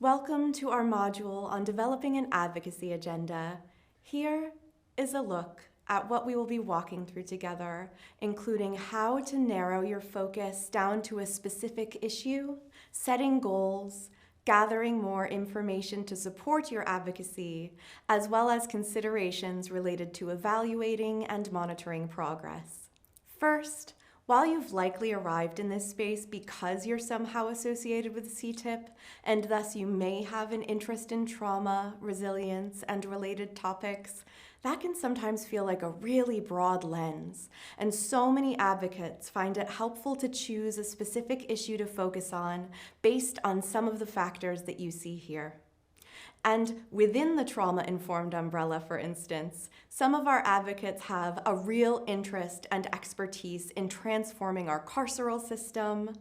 Welcome to our module on developing an advocacy agenda. Here is a look at what we will be walking through together, including how to narrow your focus down to a specific issue, setting goals, gathering more information to support your advocacy, as well as considerations related to evaluating and monitoring progress. First, while you've likely arrived in this space because you're somehow associated with CTIP, and thus you may have an interest in trauma, resilience, and related topics, that can sometimes feel like a really broad lens, and so many advocates find it helpful to choose a specific issue to focus on based on some of the factors that you see here. And within the trauma-informed umbrella, for instance, some of our advocates have a real interest and expertise in transforming our carceral system.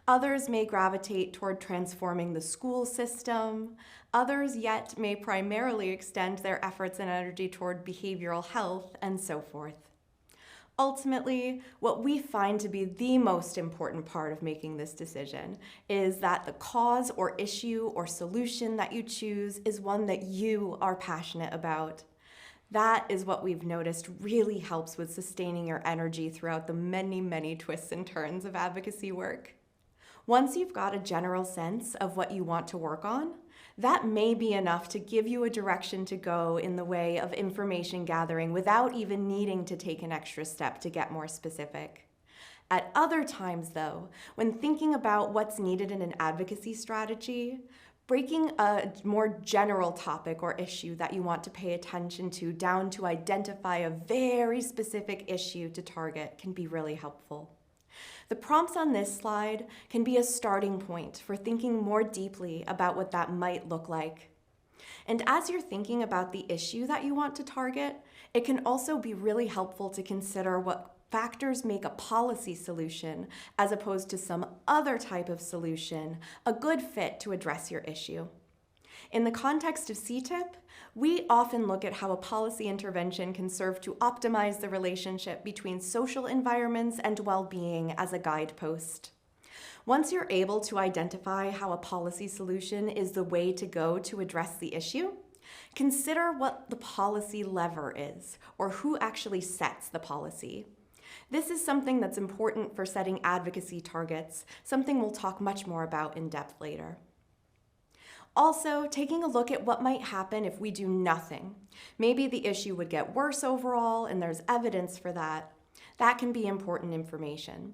Others may gravitate toward transforming the school system. Others yet may primarily extend their efforts and energy toward behavioral health, and so forth. Ultimately, what we find to be the most important part of making this decision is that the cause or issue or solution that you choose is one that you are passionate about. That is what we've noticed really helps with sustaining your energy throughout the many, many twists and turns of advocacy work. Once you've got a general sense of what you want to work on, that may be enough to give you a direction to go in the way of information gathering without even needing to take an extra step to get more specific. At other times, though, when thinking about what's needed in an advocacy strategy, breaking a more general topic or issue that you want to pay attention to down to identify a very specific issue to target can be really helpful. The prompts on this slide can be a starting point for thinking more deeply about what that might look like. And as you're thinking about the issue that you want to target, it can also be really helpful to consider what factors make a policy solution, as opposed to some other type of solution, a good fit to address your issue. In the context of CTIP, we often look at how a policy intervention can serve to optimize the relationship between social environments and well-being as a guidepost. Once you're able to identify how a policy solution is the way to go to address the issue, consider what the policy lever is, or who actually sets the policy. This is something that's important for setting advocacy targets, something we'll talk much more about in depth later. Also, taking a look at what might happen if we do nothing. Maybe the issue would get worse overall, and there's evidence for that. That can be important information.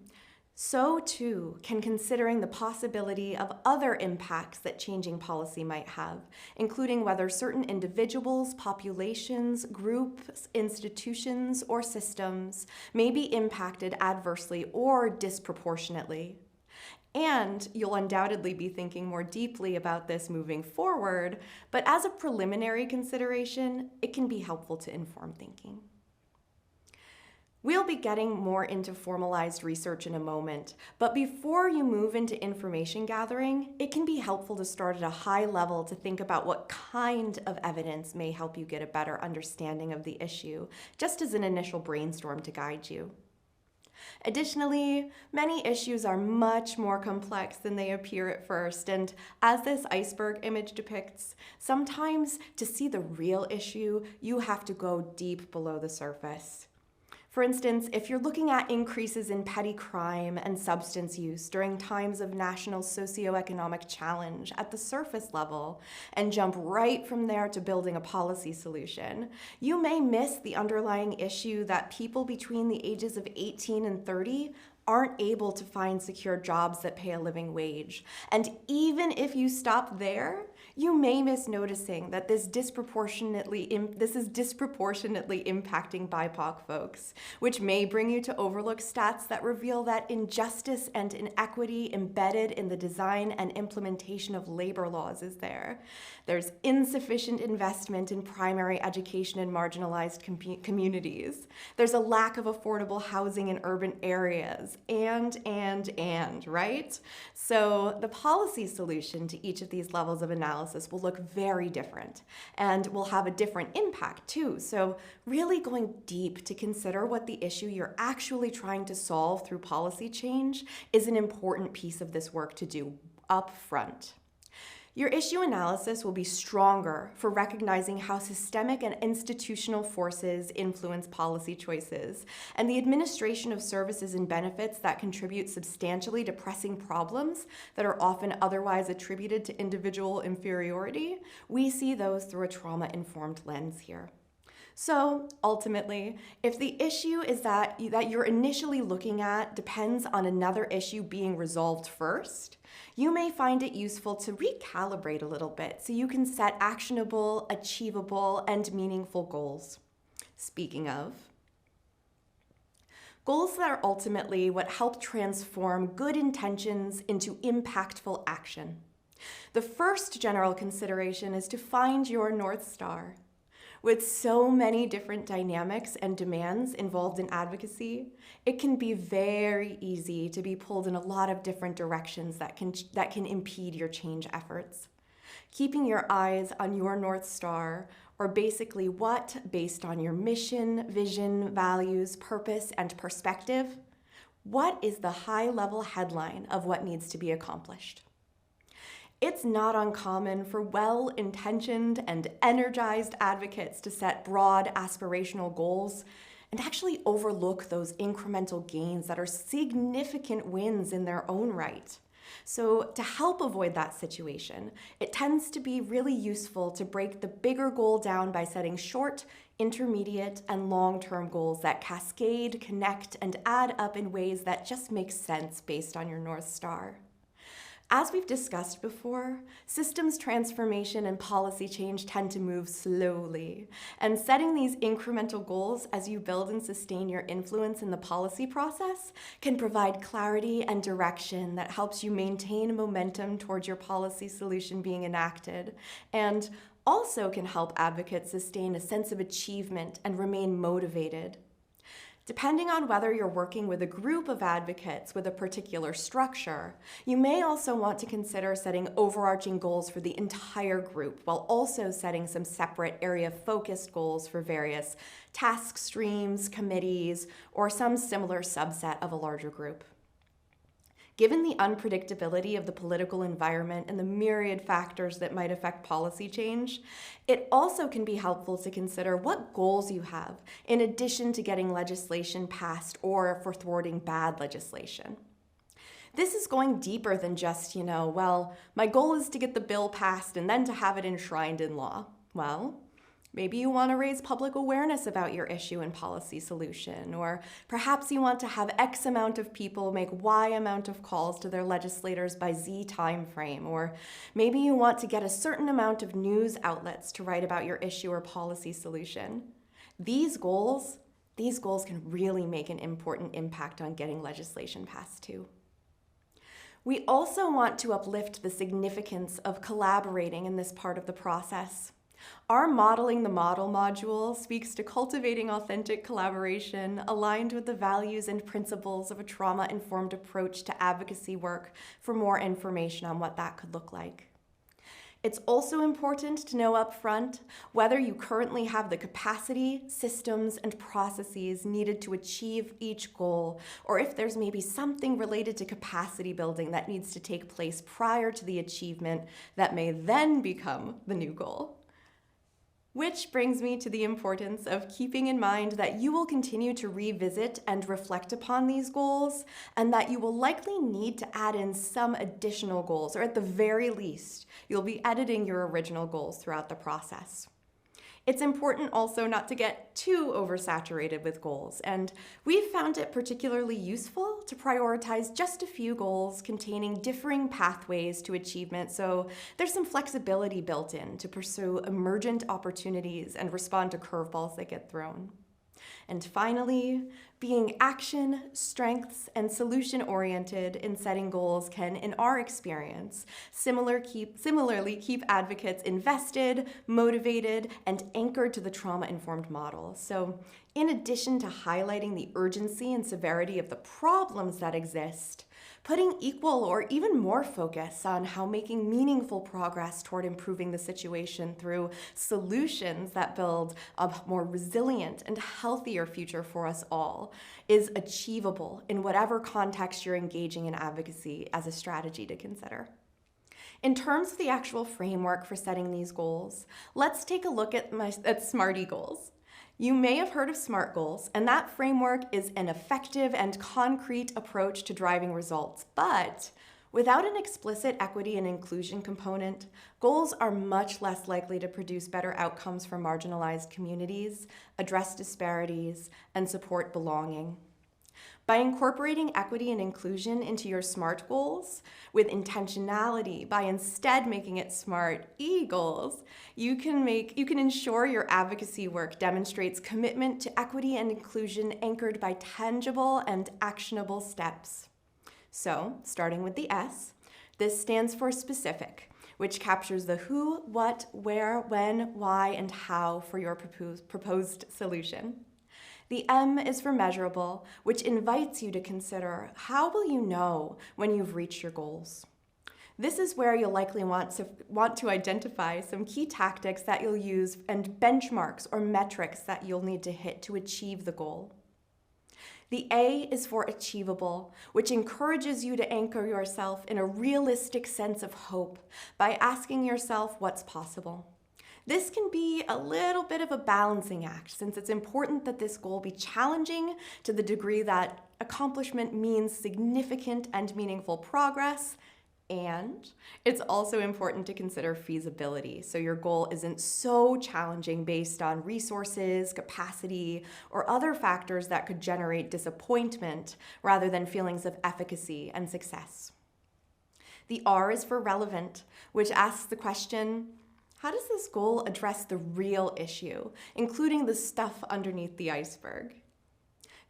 So too can considering the possibility of other impacts that changing policy might have, including whether certain individuals, populations, groups, institutions, or systems may be impacted adversely or disproportionately. And you'll undoubtedly be thinking more deeply about this moving forward, but as a preliminary consideration, it can be helpful to inform thinking. We'll be getting more into formalized research in a moment, but before you move into information gathering, it can be helpful to start at a high level to think about what kind of evidence may help you get a better understanding of the issue, just as an initial brainstorm to guide you. Additionally, many issues are much more complex than they appear at first, and as this iceberg image depicts, sometimes to see the real issue, you have to go deep below the surface. For instance, if you're looking at increases in petty crime and substance use during times of national socioeconomic challenge at the surface level, and jump right from there to building a policy solution, you may miss the underlying issue that people between the ages of 18 and 30 aren't able to find secure jobs that pay a living wage. And even if you stop there, you may miss noticing that this is disproportionately impacting BIPOC folks, which may bring you to overlook stats that reveal that injustice and inequity embedded in the design and implementation of labor laws is there. There's insufficient investment in primary education in marginalized communities. There's a lack of affordable housing in urban areas, and, right? So the policy solution to each of these levels of analysis will look very different and will have a different impact too. So really going deep to consider what the issue you're actually trying to solve through policy change is an important piece of this work to do up front. Your issue analysis will be stronger for recognizing how systemic and institutional forces influence policy choices, and the administration of services and benefits that contribute substantially to pressing problems that are often otherwise attributed to individual inferiority. We see those through a trauma-informed lens here. So ultimately, if the issue is that you're initially looking at depends on another issue being resolved first, you may find it useful to recalibrate a little bit so you can set actionable, achievable, and meaningful goals. Speaking of, goals that are ultimately what help transform good intentions into impactful action. The first general consideration is to find your North Star. With so many different dynamics and demands involved in advocacy, it can be very easy to be pulled in a lot of different directions that can impede your change efforts. Keeping your eyes on your North Star, or basically what, based on your mission, vision, values, purpose, and perspective, what is the high-level headline of what needs to be accomplished? It's not uncommon for well-intentioned and energized advocates to set broad aspirational goals and actually overlook those incremental gains that are significant wins in their own right. So to help avoid that situation, it tends to be really useful to break the bigger goal down by setting short, intermediate, and long-term goals that cascade, connect, and add up in ways that just make sense based on your North Star. As we've discussed before, systems transformation and policy change tend to move slowly, and setting these incremental goals as you build and sustain your influence in the policy process can provide clarity and direction that helps you maintain momentum towards your policy solution being enacted, and also can help advocates sustain a sense of achievement and remain motivated. Depending on whether you're working with a group of advocates with a particular structure, you may also want to consider setting overarching goals for the entire group while also setting some separate area-focused goals for various task streams, committees, or some similar subset of a larger group. Given the unpredictability of the political environment and the myriad factors that might affect policy change, it also can be helpful to consider what goals you have in addition to getting legislation passed or for thwarting bad legislation. This is going deeper than just, well, my goal is to get the bill passed and then to have it enshrined in law. Well, maybe you want to raise public awareness about your issue and policy solution, or perhaps you want to have X amount of people make Y amount of calls to their legislators by Z time frame, or maybe you want to get a certain amount of news outlets to write about your issue or policy solution. These goals can really make an important impact on getting legislation passed too. We also want to uplift the significance of collaborating in this part of the process. Our Modeling the Model module speaks to cultivating authentic collaboration aligned with the values and principles of a trauma-informed approach to advocacy work for more information on what that could look like. It's also important to know up front whether you currently have the capacity, systems, and processes needed to achieve each goal, or if there's maybe something related to capacity building that needs to take place prior to the achievement that may then become the new goal. Which brings me to the importance of keeping in mind that you will continue to revisit and reflect upon these goals, and that you will likely need to add in some additional goals, or at the very least, you'll be editing your original goals throughout the process. It's important also not to get too oversaturated with goals, and we've found it particularly useful to prioritize just a few goals containing differing pathways to achievement, so there's some flexibility built in to pursue emergent opportunities and respond to curveballs that get thrown. And finally, being action, strengths, and solution-oriented in setting goals can, in our experience, similarly keep advocates invested, motivated, and anchored to the trauma-informed model. So, in addition to highlighting the urgency and severity of the problems that exist, putting equal or even more focus on how making meaningful progress toward improving the situation through solutions that build a more resilient and healthier future for us all is achievable in whatever context you're engaging in advocacy as a strategy to consider. In terms of the actual framework for setting these goals, let's take a look at SMARTY goals. You may have heard of SMART goals, and that framework is an effective and concrete approach to driving results. But without an explicit equity and inclusion component, goals are much less likely to produce better outcomes for marginalized communities, address disparities, and support belonging. By incorporating equity and inclusion into your SMART goals with intentionality, by instead making it SMART E goals, you can ensure your advocacy work demonstrates commitment to equity and inclusion anchored by tangible and actionable steps. So, starting with the S, this stands for specific, which captures the who, what, where, when, why, and how for your proposed solution. The M is for measurable, which invites you to consider how will you know when you've reached your goals. This is where you'll likely want to identify some key tactics that you'll use and benchmarks or metrics that you'll need to hit to achieve the goal. The A is for achievable, which encourages you to anchor yourself in a realistic sense of hope by asking yourself what's possible. This can be a little bit of a balancing act, since it's important that this goal be challenging to the degree that accomplishment means significant and meaningful progress, and it's also important to consider feasibility, so your goal isn't so challenging based on resources, capacity, or other factors that could generate disappointment rather than feelings of efficacy and success. The R is for relevant, which asks the question, how does this goal address the real issue, including the stuff underneath the iceberg?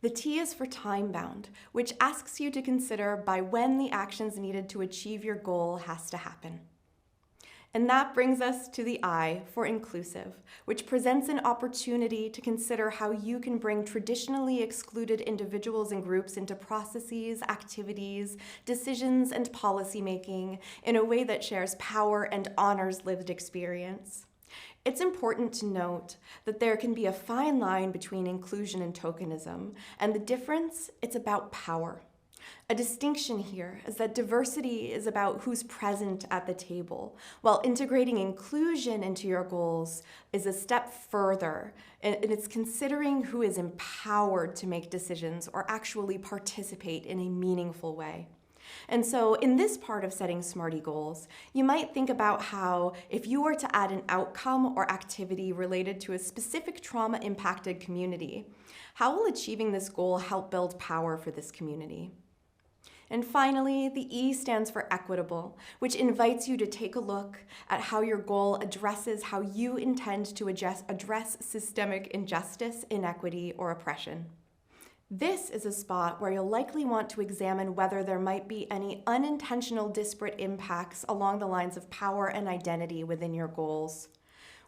The T is for time-bound, which asks you to consider by when the actions needed to achieve your goal has to happen. And that brings us to the I for inclusive, which presents an opportunity to consider how you can bring traditionally excluded individuals and groups into processes, activities, decisions, and policymaking in a way that shares power and honors lived experience. It's important to note that there can be a fine line between inclusion and tokenism, and the difference, it's about power. A distinction here is that diversity is about who's present at the table, while integrating inclusion into your goals is a step further, and it's considering who is empowered to make decisions or actually participate in a meaningful way. And so in this part of setting SMARTY goals, you might think about how if you were to add an outcome or activity related to a specific trauma-impacted community, how will achieving this goal help build power for this community? And finally, the E stands for equitable, which invites you to take a look at how your goal addresses how you intend to address systemic injustice, inequity, or oppression. This is a spot where you'll likely want to examine whether there might be any unintentional disparate impacts along the lines of power and identity within your goals.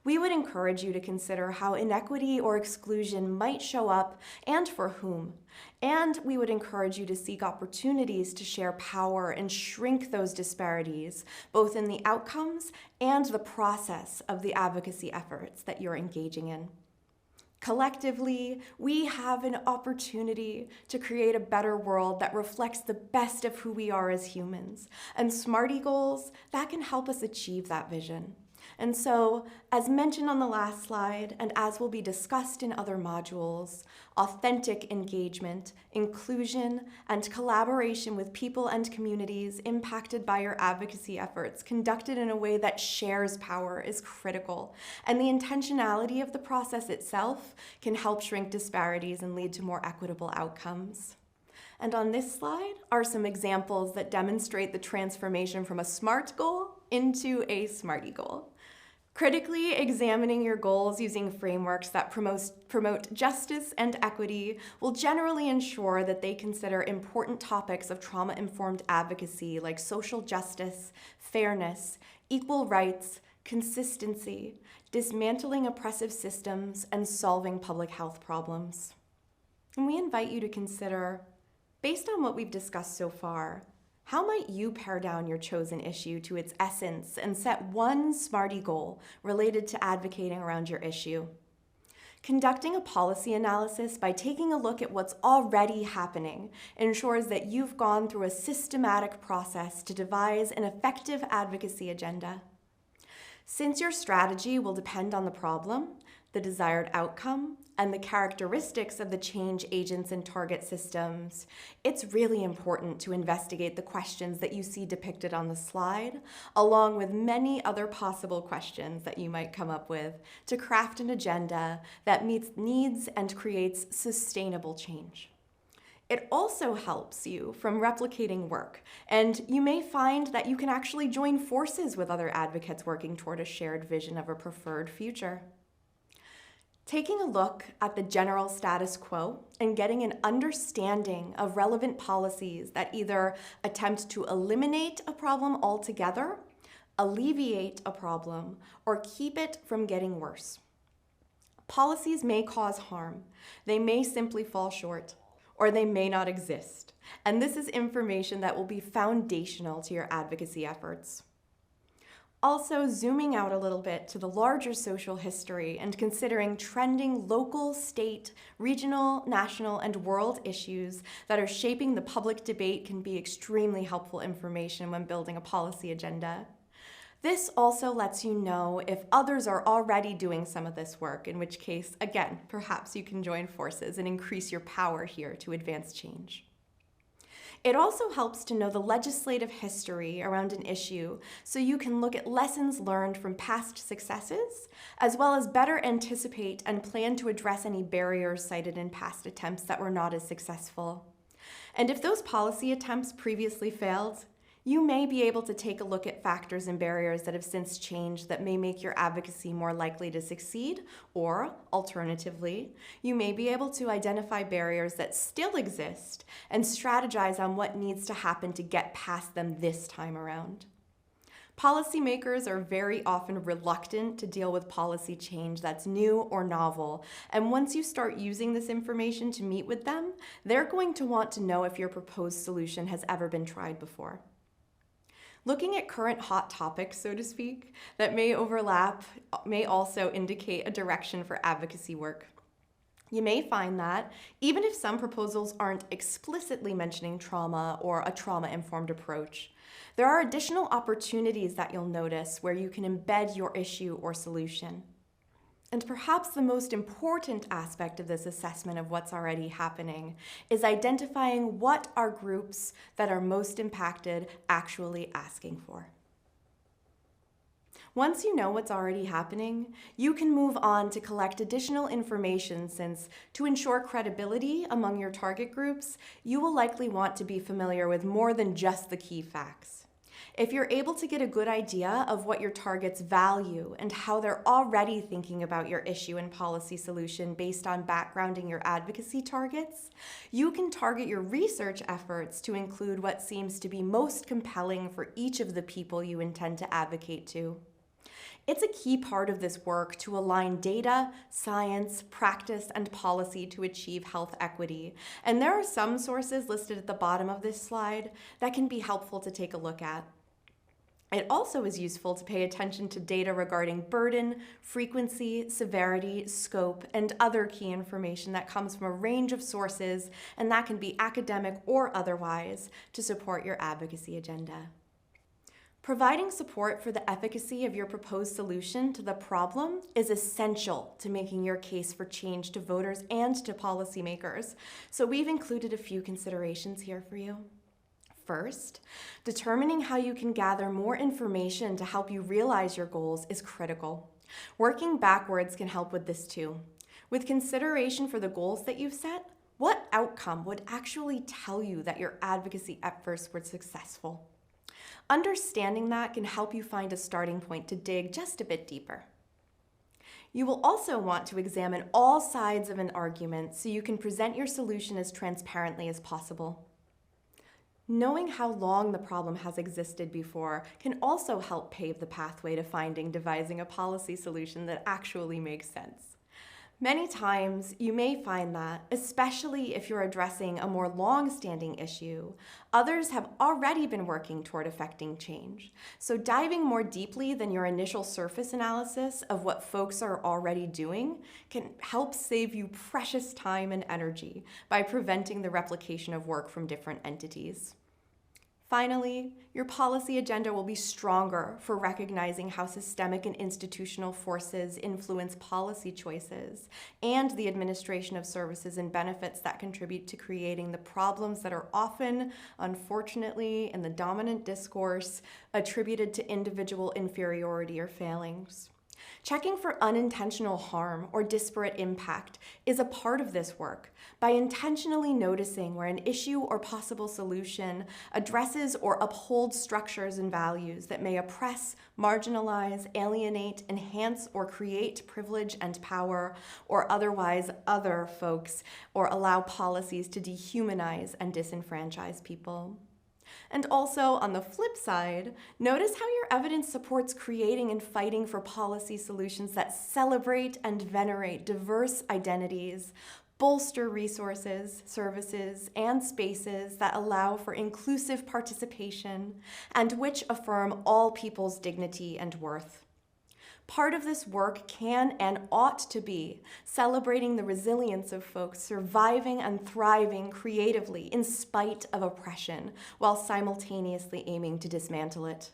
We would encourage you to consider how inequity or exclusion might show up and for whom. And we would encourage you to seek opportunities to share power and shrink those disparities, both in the outcomes and the process of the advocacy efforts that you're engaging in. Collectively, we have an opportunity to create a better world that reflects the best of who we are as humans. And SMARTY goals, that can help us achieve that vision. And so, as mentioned on the last slide, and as will be discussed in other modules, authentic engagement, inclusion, and collaboration with people and communities impacted by your advocacy efforts conducted in a way that shares power is critical. And the intentionality of the process itself can help shrink disparities and lead to more equitable outcomes. And on this slide are some examples that demonstrate the transformation from a SMART goal into a SMARTY goal. Critically examining your goals using frameworks that promote justice and equity will generally ensure that they consider important topics of trauma-informed advocacy like social justice, fairness, equal rights, consistency, dismantling oppressive systems, and solving public health problems. And we invite you to consider, based on what we've discussed so far, how might you pare down your chosen issue to its essence and set one SMARTY goal related to advocating around your issue? Conducting a policy analysis by taking a look at what's already happening ensures that you've gone through a systematic process to devise an effective advocacy agenda. Since your strategy will depend on the problem, the desired outcome, and the characteristics of the change agents and target systems, it's really important to investigate the questions that you see depicted on the slide, along with many other possible questions that you might come up with to craft an agenda that meets needs and creates sustainable change. It also helps you from replicating work, and you may find that you can actually join forces with other advocates working toward a shared vision of a preferred future. Taking a look at the general status quo and getting an understanding of relevant policies that either attempt to eliminate a problem altogether, alleviate a problem, or keep it from getting worse. Policies may cause harm, they may simply fall short, or they may not exist, and this is information that will be foundational to your advocacy efforts. Also, zooming out a little bit to the larger social history and considering trending local, state, regional, national, and world issues that are shaping the public debate can be extremely helpful information when building a policy agenda. This also lets you know if others are already doing some of this work, in which case, again, perhaps you can join forces and increase your power here to advance change. It also helps to know the legislative history around an issue so you can look at lessons learned from past successes, as well as better anticipate and plan to address any barriers cited in past attempts that were not as successful. And if those policy attempts previously failed, you may be able to take a look at factors and barriers that have since changed that may make your advocacy more likely to succeed, or, alternatively, you may be able to identify barriers that still exist and strategize on what needs to happen to get past them this time around. Policymakers are very often reluctant to deal with policy change that's new or novel, and once you start using this information to meet with them, they're going to want to know if your proposed solution has ever been tried before. Looking at current hot topics, so to speak, that may overlap may also indicate a direction for advocacy work. You may find that, even if some proposals aren't explicitly mentioning trauma or a trauma-informed approach, there are additional opportunities that you'll notice where you can embed your issue or solution. And perhaps the most important aspect of this assessment of what's already happening is identifying what are groups that are most impacted actually asking for. Once you know what's already happening, you can move on to collect additional information since, to ensure credibility among your target groups, you will likely want to be familiar with more than just the key facts. If you're able to get a good idea of what your targets value and how they're already thinking about your issue and policy solution based on backgrounding your advocacy targets, you can target your research efforts to include what seems to be most compelling for each of the people you intend to advocate to. It's a key part of this work to align data, science, practice, and policy to achieve health equity, and there are some sources listed at the bottom of this slide that can be helpful to take a look at. It also is useful to pay attention to data regarding burden, frequency, severity, scope, and other key information that comes from a range of sources, and that can be academic or otherwise, to support your advocacy agenda. Providing support for the efficacy of your proposed solution to the problem is essential to making your case for change to voters and to policymakers, so we've included a few considerations here for you. First, determining how you can gather more information to help you realize your goals is critical. Working backwards can help with this too. With consideration for the goals that you've set, what outcome would actually tell you that your advocacy efforts were successful? Understanding that can help you find a starting point to dig just a bit deeper. You will also want to examine all sides of an argument so you can present your solution as transparently as possible. Knowing how long the problem has existed before can also help pave the pathway to devising a policy solution that actually makes sense. Many times, you may find that, especially if you're addressing a more long-standing issue, others have already been working toward effecting change. So diving more deeply than your initial surface analysis of what folks are already doing can help save you precious time and energy by preventing the replication of work from different entities. Finally, your policy agenda will be stronger for recognizing how systemic and institutional forces influence policy choices and the administration of services and benefits that contribute to creating the problems that are often, unfortunately, in the dominant discourse, attributed to individual inferiority or failings. Checking for unintentional harm or disparate impact is a part of this work by intentionally noticing where an issue or possible solution addresses or upholds structures and values that may oppress, marginalize, alienate, enhance, or create privilege and power, or otherwise other folks, or allow policies to dehumanize and disenfranchise people. And also, on the flip side, notice how your evidence supports creating and fighting for policy solutions that celebrate and venerate diverse identities, bolster resources, services, and spaces that allow for inclusive participation, and which affirm all people's dignity and worth. Part of this work can and ought to be celebrating the resilience of folks surviving and thriving creatively in spite of oppression, while simultaneously aiming to dismantle it.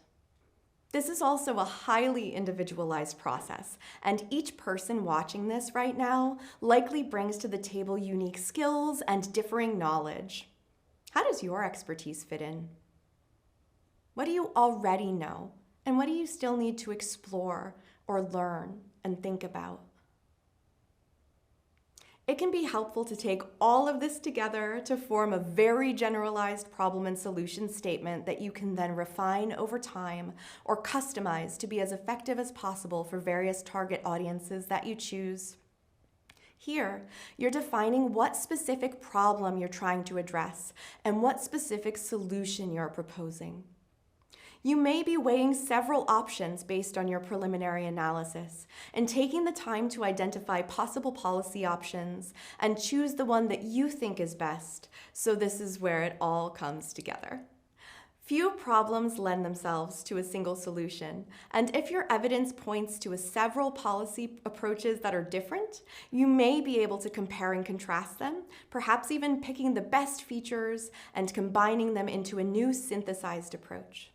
This is also a highly individualized process, and each person watching this right now likely brings to the table unique skills and differing knowledge. How does your expertise fit in? What do you already know, and what do you still need to explore or learn and think about? It can be helpful to take all of this together to form a very generalized problem and solution statement that you can then refine over time or customize to be as effective as possible for various target audiences that you choose. Here, you're defining what specific problem you're trying to address and what specific solution you're proposing. You may be weighing several options based on your preliminary analysis and taking the time to identify possible policy options and choose the one that you think is best. So this is where it all comes together. Few problems lend themselves to a single solution, and if your evidence points to several policy approaches that are different, you may be able to compare and contrast them, perhaps even picking the best features and combining them into a new synthesized approach.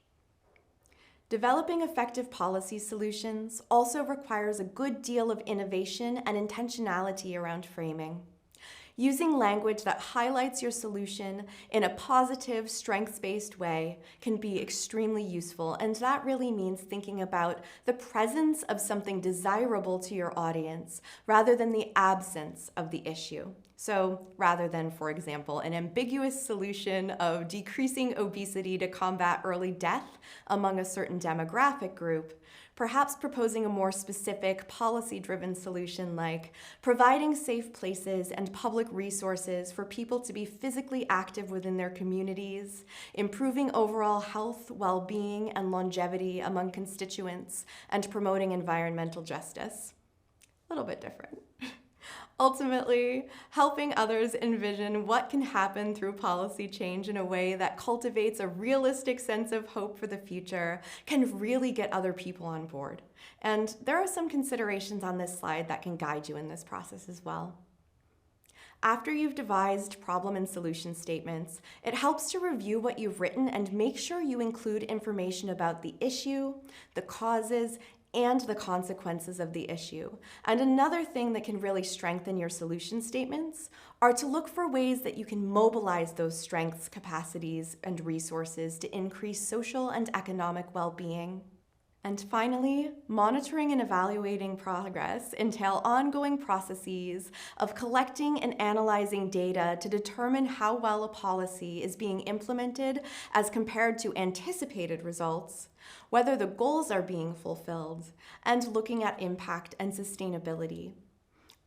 Developing effective policy solutions also requires a good deal of innovation and intentionality around framing. Using language that highlights your solution in a positive, strengths-based way can be extremely useful, and that really means thinking about the presence of something desirable to your audience rather than the absence of the issue. So rather than, for example, an ambiguous solution of decreasing obesity to combat early death among a certain demographic group, perhaps proposing a more specific policy-driven solution like providing safe places and public resources for people to be physically active within their communities, improving overall health, well-being, and longevity among constituents, and promoting environmental justice. A little bit different. Ultimately, helping others envision what can happen through policy change in a way that cultivates a realistic sense of hope for the future can really get other people on board. And there are some considerations on this slide that can guide you in this process as well. After you've devised problem and solution statements, it helps to review what you've written and make sure you include information about the issue, the causes, and the consequences of the issue. And another thing that can really strengthen your solution statements are to look for ways that you can mobilize those strengths, capacities, and resources to increase social and economic well-being. And finally, monitoring and evaluating progress entail ongoing processes of collecting and analyzing data to determine how well a policy is being implemented as compared to anticipated results, whether the goals are being fulfilled, and looking at impact and sustainability.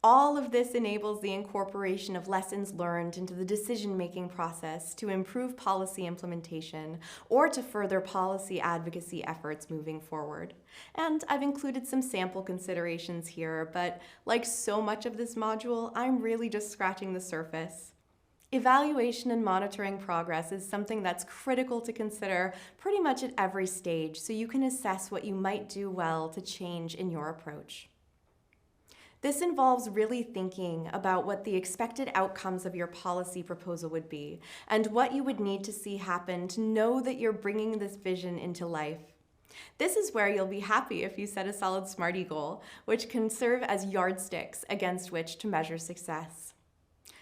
All of this enables the incorporation of lessons learned into the decision-making process to improve policy implementation or to further policy advocacy efforts moving forward. And I've included some sample considerations here, but like so much of this module, I'm really just scratching the surface. Evaluation and monitoring progress is something that's critical to consider pretty much at every stage, so you can assess what you might do well to change in your approach. This involves really thinking about what the expected outcomes of your policy proposal would be and what you would need to see happen to know that you're bringing this vision into life. This is where you'll be happy if you set a solid SMARTY goal, which can serve as yardsticks against which to measure success.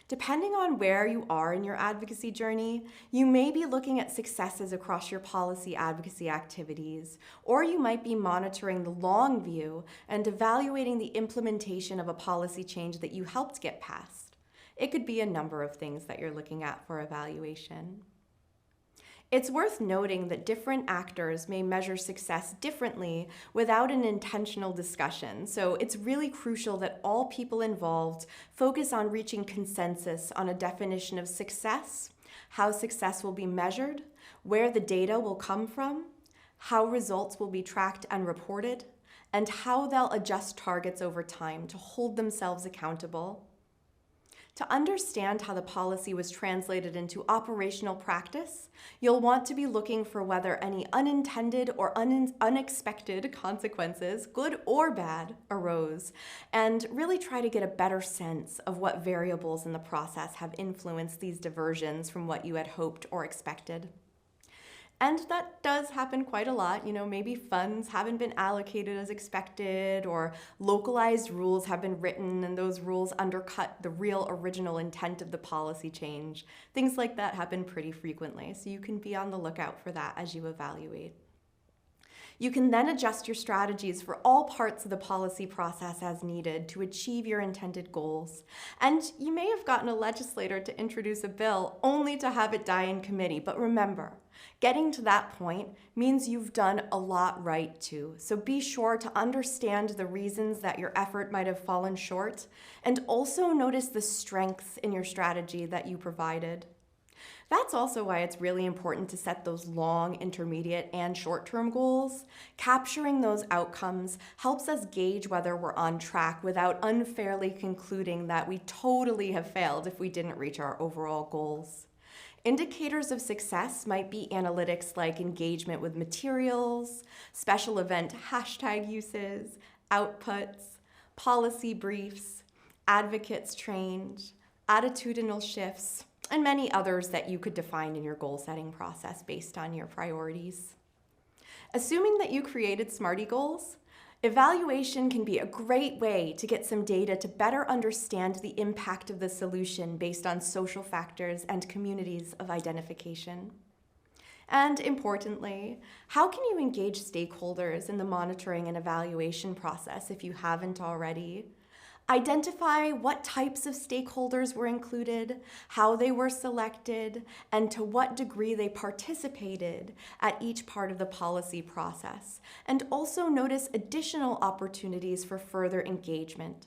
Depending on where you are in your advocacy journey, you may be looking at successes across your policy advocacy activities, or you might be monitoring the long view and evaluating the implementation of a policy change that you helped get passed. It could be a number of things that you're looking at for evaluation. It's worth noting that different actors may measure success differently without an intentional discussion, so it's really crucial that all people involved focus on reaching consensus on a definition of success, how success will be measured, where the data will come from, how results will be tracked and reported, and how they'll adjust targets over time to hold themselves accountable. To understand how the policy was translated into operational practice, you'll want to be looking for whether any unintended or unexpected consequences, good or bad, arose, and really try to get a better sense of what variables in the process have influenced these diversions from what you had hoped or expected. And that does happen quite a lot. Maybe funds haven't been allocated as expected, or localized rules have been written and those rules undercut the real original intent of the policy change. Things like that happen pretty frequently, so you can be on the lookout for that as you evaluate. You can then adjust your strategies for all parts of the policy process as needed to achieve your intended goals. And you may have gotten a legislator to introduce a bill only to have it die in committee, but remember, getting to that point means you've done a lot right too. So be sure to understand the reasons that your effort might have fallen short, and also notice the strengths in your strategy that you provided. That's also why it's really important to set those long, intermediate, and short-term goals. Capturing those outcomes helps us gauge whether we're on track without unfairly concluding that we totally have failed if we didn't reach our overall goals. Indicators of success might be analytics like engagement with materials, special event hashtag uses, outputs, policy briefs, advocates trained, attitudinal shifts, and many others that you could define in your goal-setting process based on your priorities. Assuming that you created SMARTY goals, evaluation can be a great way to get some data to better understand the impact of the solution based on social factors and communities of identification. And importantly, how can you engage stakeholders in the monitoring and evaluation process if you haven't already? Identify what types of stakeholders were included, how they were selected, and to what degree they participated at each part of the policy process, and also notice additional opportunities for further engagement.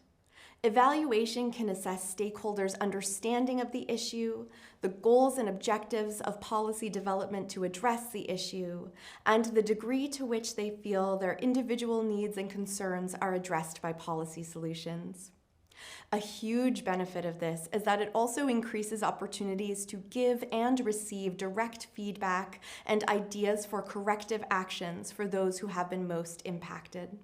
Evaluation can assess stakeholders' understanding of the issue, the goals and objectives of policy development to address the issue, and the degree to which they feel their individual needs and concerns are addressed by policy solutions. A huge benefit of this is that it also increases opportunities to give and receive direct feedback and ideas for corrective actions for those who have been most impacted.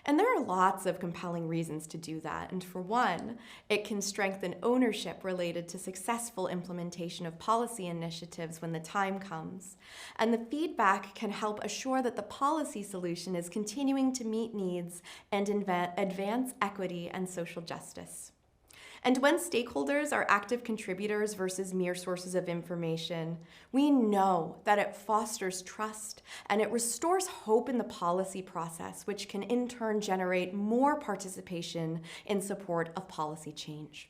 And there are lots of compelling reasons to do that. And for one, it can strengthen ownership related to successful implementation of policy initiatives when the time comes. And the feedback can help assure that the policy solution is continuing to meet needs and advance equity and social justice. And when stakeholders are active contributors versus mere sources of information, we know that it fosters trust and it restores hope in the policy process, which can in turn generate more participation in support of policy change.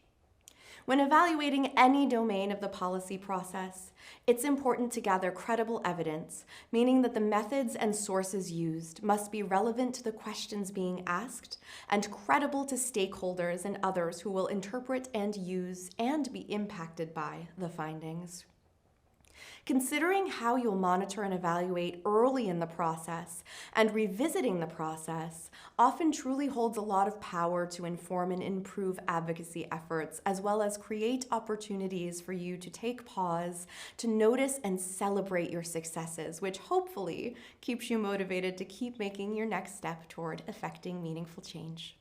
When evaluating any domain of the policy process, it's important to gather credible evidence, meaning that the methods and sources used must be relevant to the questions being asked and credible to stakeholders and others who will interpret and use and be impacted by the findings. Considering how you'll monitor and evaluate early in the process and revisiting the process often truly holds a lot of power to inform and improve advocacy efforts, as well as create opportunities for you to take pause, to notice and celebrate your successes, which hopefully keeps you motivated to keep making your next step toward effecting meaningful change.